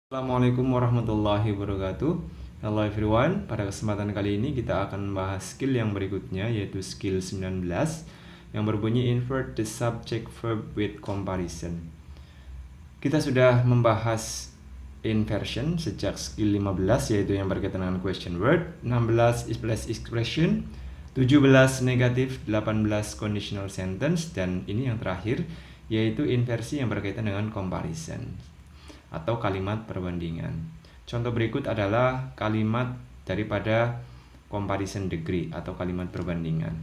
Assalamualaikum warahmatullahi wabarakatuh. Hello everyone, pada kesempatan kali ini kita akan membahas skill yang berikutnya, yaitu skill 19 yang berbunyi invert the subject verb with comparison. Kita sudah membahas inversion sejak skill 15, yaitu yang berkaitan dengan question word, 16 is plus expression, 17 negatif, 18 conditional sentence, dan ini yang terakhir yaitu inversi yang berkaitan dengan comparison atau kalimat perbandingan. Contoh berikut adalah kalimat daripada comparison degree atau kalimat perbandingan.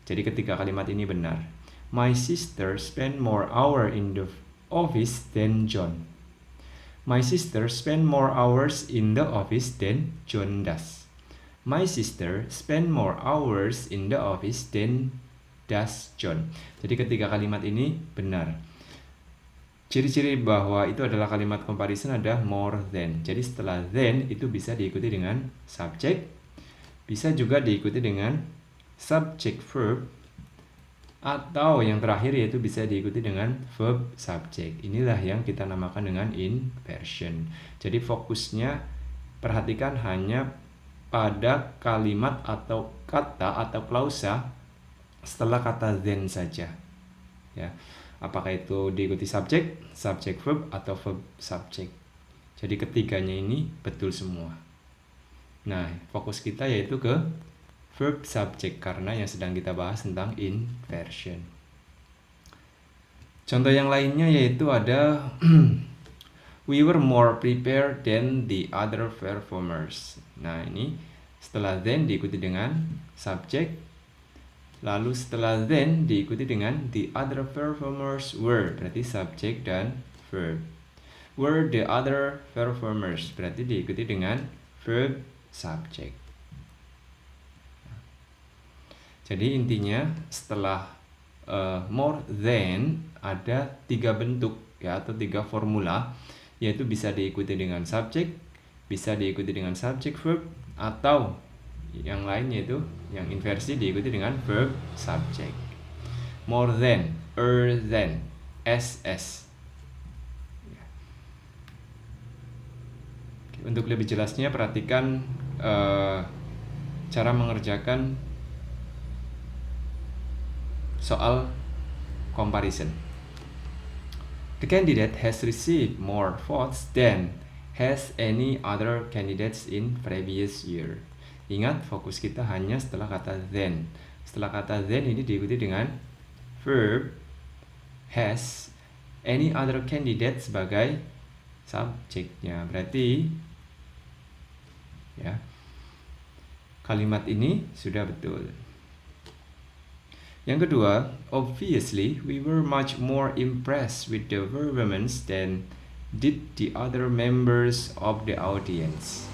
Jadi ketika kalimat ini benar, my sister spend more hour in the office than John. My sister spend more hours in the office than John does. My sister spend more hours in the office than does John. Jadi ketika kalimat ini benar, ciri-ciri bahwa itu adalah kalimat comparison ada more than. Jadi setelah than itu bisa diikuti dengan subject, bisa juga diikuti dengan subject verb, atau yang terakhir yaitu bisa diikuti dengan verb subject. Inilah yang kita namakan dengan inversion. Jadi fokusnya perhatikan hanya pada kalimat atau kata atau klausa setelah kata than saja. Ya. Apakah itu diikuti subject, subject verb, atau verb subject. Jadi ketiganya ini betul semua. Nah, fokus kita yaitu ke verb subject karena yang sedang kita bahas tentang inversion. Contoh yang lainnya yaitu ada we were more prepared than the other performers. Nah, ini setelah then diikuti dengan subject. Lalu setelah then diikuti dengan the other performers were, berarti subject dan verb. Were the other performers, berarti diikuti dengan verb subject. Jadi intinya setelah more than ada 3 bentuk ya, atau 3 formula, yaitu bisa diikuti dengan subject, bisa diikuti dengan subject verb, atau yang lain yaitu yang inversi diikuti dengan verb subject. More than, than, as. Untuk lebih jelasnya perhatikan cara mengerjakan soal comparison. The candidate has received more votes than has any other candidates in previous year. Ingat, fokus kita hanya setelah kata then. Setelah kata then ini diikuti dengan verb has any other candidate sebagai subjeknya. Berarti ya, kalimat ini sudah betul. Yang kedua, obviously we were much more impressed with the performance than did the other members of the audience.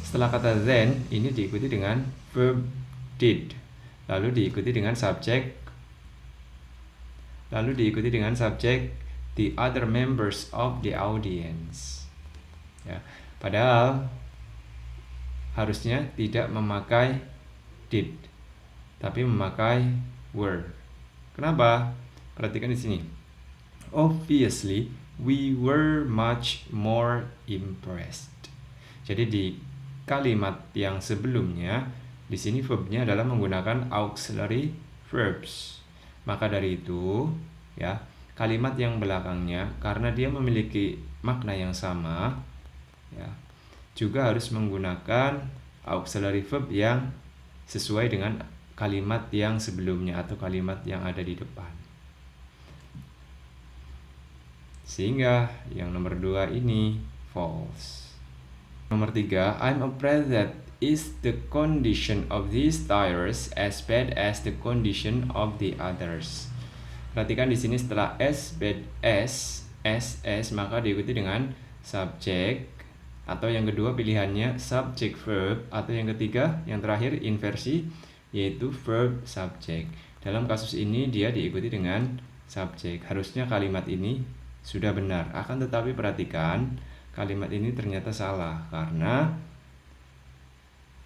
Setelah kata then ini diikuti dengan verb did, lalu diikuti dengan subject, lalu diikuti dengan subject the other members of the audience. Ya, padahal harusnya tidak memakai did, tapi memakai were. Kenapa? Perhatikan di sini. Obviously we were much more impressed. Jadi di kalimat yang sebelumnya di sini verbnya adalah menggunakan auxiliary verbs. Maka dari itu, ya, kalimat yang belakangnya karena dia memiliki makna yang sama, ya, juga harus menggunakan auxiliary verb yang sesuai dengan kalimat yang sebelumnya atau kalimat yang ada di depan. Sehingga yang nomor 2 ini false. Nomor 3, I'm afraid that is the condition of these tires as bad as the condition of the others. Perhatikan di sini setelah as bad as maka diikuti dengan subject, atau yang kedua pilihannya subject verb, atau yang ketiga yang terakhir inversi yaitu verb subject. Dalam kasus ini dia diikuti dengan subject. Harusnya kalimat ini sudah benar. Akan tetapi perhatikan kalimat ini ternyata salah karena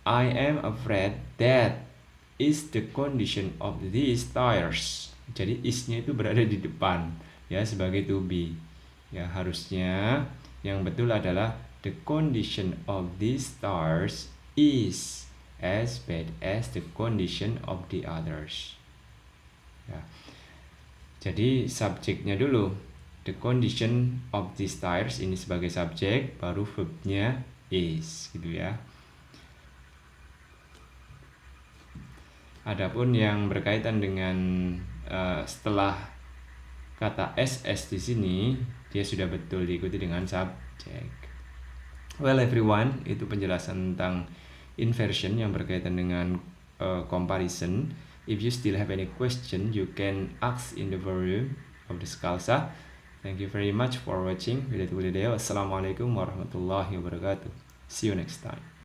I am afraid that is the condition of these tires. Jadi is-nya itu berada di depan ya sebagai to be. Ya, harusnya Yang betul adalah the condition of these stars is as bad as the condition of the others. Ya. Jadi subjeknya dulu, the condition of these stars ini sebagai subjek, baru verbnya is, gitu ya. Adapun yang berkaitan dengan setelah kata SS di sini, dia sudah betul diikuti dengan subjek. Well everyone, itu penjelasan tentang inversion yang berkaitan dengan comparison. If you still have any question, you can ask in the forum of the Scalza. Thank you very much for watching video. Wassalamualaikum warahmatullahi wabarakatuh. See you next time.